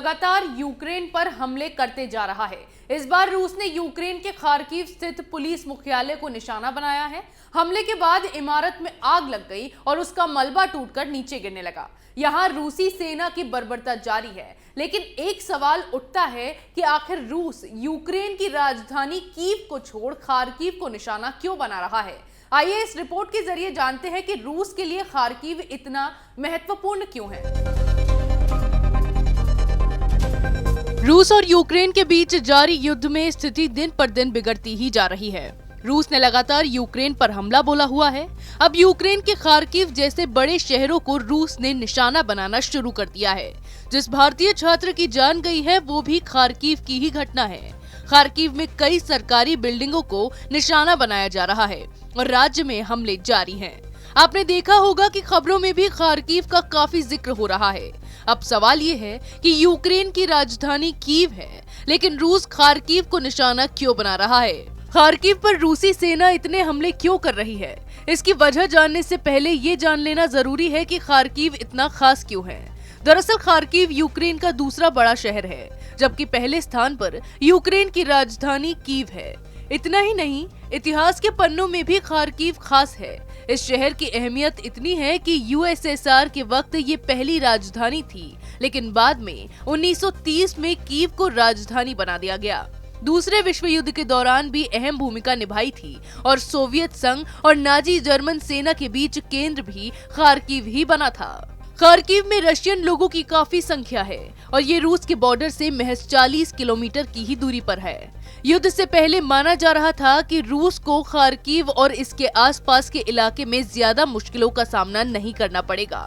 लगातार यूक्रेन पर हमले करते जा रहा है। इस बार रूस ने यूक्रेन के खार्किव स्थित पुलिस मुख्यालय को निशाना बनाया है। हमले के बाद इमारत में आग लग गई और उसका मलबा टूटकर नीचे गिरने लगा। यहां रूसी सेना की बर्बरता जारी है, लेकिन एक सवाल उठता है कि आखिर रूस यूक्रेन की राजधानी कीव को छोड़ खार्किव को निशाना क्यों बना रहा है। आइए इस रिपोर्ट के जरिए जानते हैं कि रूस के लिए खार्किव इतना महत्वपूर्ण क्यों है। रूस और यूक्रेन के बीच जारी युद्ध में स्थिति दिन पर दिन बिगड़ती ही जा रही है। रूस ने लगातार यूक्रेन पर हमला बोला हुआ है। अब यूक्रेन के खार्किव जैसे बड़े शहरों को रूस ने निशाना बनाना शुरू कर दिया है। जिस भारतीय छात्र की जान गई है वो भी खार्किव की ही घटना है। खार्किव में कई सरकारी बिल्डिंगों को निशाना बनाया जा रहा है और राज्य में हमले जारी हैं। आपने देखा होगा कि खबरों में भी खार्किव का काफी जिक्र हो रहा है। अब सवाल ये है कि यूक्रेन की राजधानी कीव है, लेकिन रूस खार्किव को निशाना क्यों बना रहा है। खार्किव पर रूसी सेना इतने हमले क्यों कर रही है, इसकी वजह जानने से पहले ये जान लेना जरूरी है कि खार्किव इतना खास क्यों है। दरअसल खार्किव यूक्रेन का दूसरा बड़ा शहर है, जबकि पहले स्थान पर यूक्रेन की राजधानी कीव है। इतना ही नहीं, इतिहास के पन्नों में भी खार्किव खास है। इस शहर की अहमियत इतनी है कि यूएसएसआर के वक्त ये पहली राजधानी थी, लेकिन बाद में 1930 में कीव को राजधानी बना दिया गया। दूसरे विश्व युद्ध के दौरान भी अहम भूमिका निभाई थी और सोवियत संघ और नाजी जर्मन सेना के बीच केंद्र भी खार्किव ही बना था। खार्किव में रशियन लोगों की काफी संख्या है और ये रूस के बॉर्डर से महज 40 किलोमीटर की ही दूरी पर है। युद्ध से पहले माना जा रहा था कि रूस को खार्किव और इसके आसपास के इलाके में ज्यादा मुश्किलों का सामना नहीं करना पड़ेगा।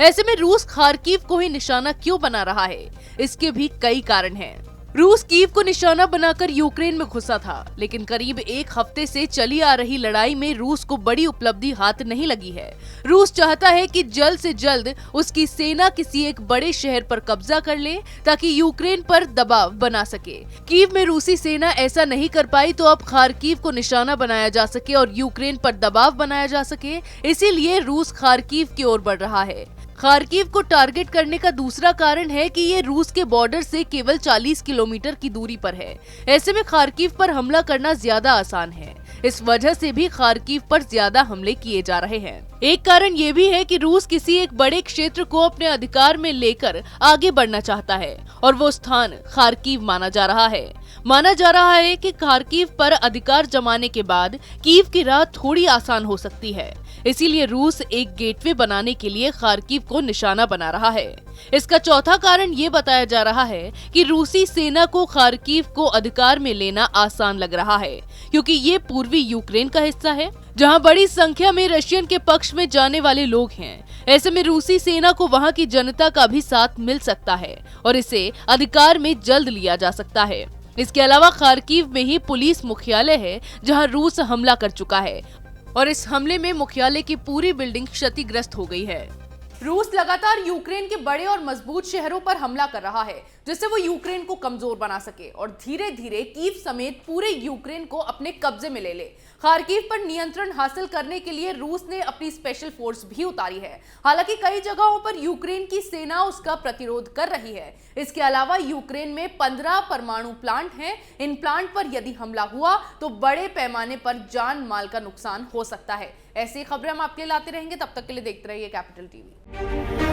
ऐसे में रूस खार्किव को ही निशाना क्यों बना रहा है, इसके भी कई कारण हैं। रूस कीव को निशाना बनाकर यूक्रेन में घुसा था, लेकिन करीब एक हफ्ते से चली आ रही लड़ाई में रूस को बड़ी उपलब्धि हाथ नहीं लगी है। रूस चाहता है कि जल्द से जल्द उसकी सेना किसी एक बड़े शहर पर कब्जा कर ले ताकि यूक्रेन पर दबाव बना सके। कीव में रूसी सेना ऐसा नहीं कर पाई तो अब खार्किव को निशाना बनाया जा सके और यूक्रेन पर दबाव बनाया जा सके, इसीलिए रूस खार्किव की ओर बढ़ रहा है। खार्किव को टारगेट करने का दूसरा कारण है कि ये रूस के बॉर्डर से केवल 40 किलोमीटर की दूरी पर है। ऐसे में खार्किव पर हमला करना ज्यादा आसान है। इस वजह से भी खार्किव पर ज्यादा हमले किए जा रहे हैं। एक कारण ये भी है कि रूस किसी एक बड़े क्षेत्र को अपने अधिकार में लेकर आगे बढ़ना चाहता है और वो स्थान खार्किव माना जा रहा है। माना जा रहा है कि खार्किव पर अधिकार जमाने के बाद कीव की राह थोड़ी आसान हो सकती है। इसीलिए रूस एक गेटवे बनाने के लिए खार्किव को निशाना बना रहा है। इसका चौथा कारण ये बताया जा रहा है कि रूसी सेना को खार्किव को अधिकार में लेना आसान लग रहा है, क्योंकि ये पूर्वी यूक्रेन का हिस्सा है जहां बड़ी संख्या में रशियन के पक्ष में जाने वाले लोग हैं। ऐसे में रूसी सेना को वहां की जनता का भी साथ मिल सकता है और इसे अधिकार में जल्द लिया जा सकता है। इसके अलावा खार्किव में ही पुलिस मुख्यालय है जहां रूस हमला कर चुका है और इस हमले में मुख्यालय की पूरी बिल्डिंग क्षतिग्रस्त हो गई है। रूस लगातार यूक्रेन के बड़े और मजबूत शहरों पर हमला कर रहा है, जिससे वो यूक्रेन को कमजोर बना सके और धीरे धीरे कीव समेत पूरे यूक्रेन को अपने कब्जे में ले ले। खार्किव पर नियंत्रण हासिल करने के लिए रूस ने अपनी स्पेशल फोर्स भी उतारी है। हालांकि कई जगहों पर यूक्रेन की सेना उसका प्रतिरोध कर रही है। इसके अलावा यूक्रेन में 15 परमाणु प्लांट हैं। इन प्लांट पर यदि हमला हुआ तो बड़े पैमाने पर जान माल का नुकसान हो सकता है। ऐसी खबरें हम आपके लिए लाते रहेंगे। तब तक के लिए देखते रहिए कैपिटल टीवी।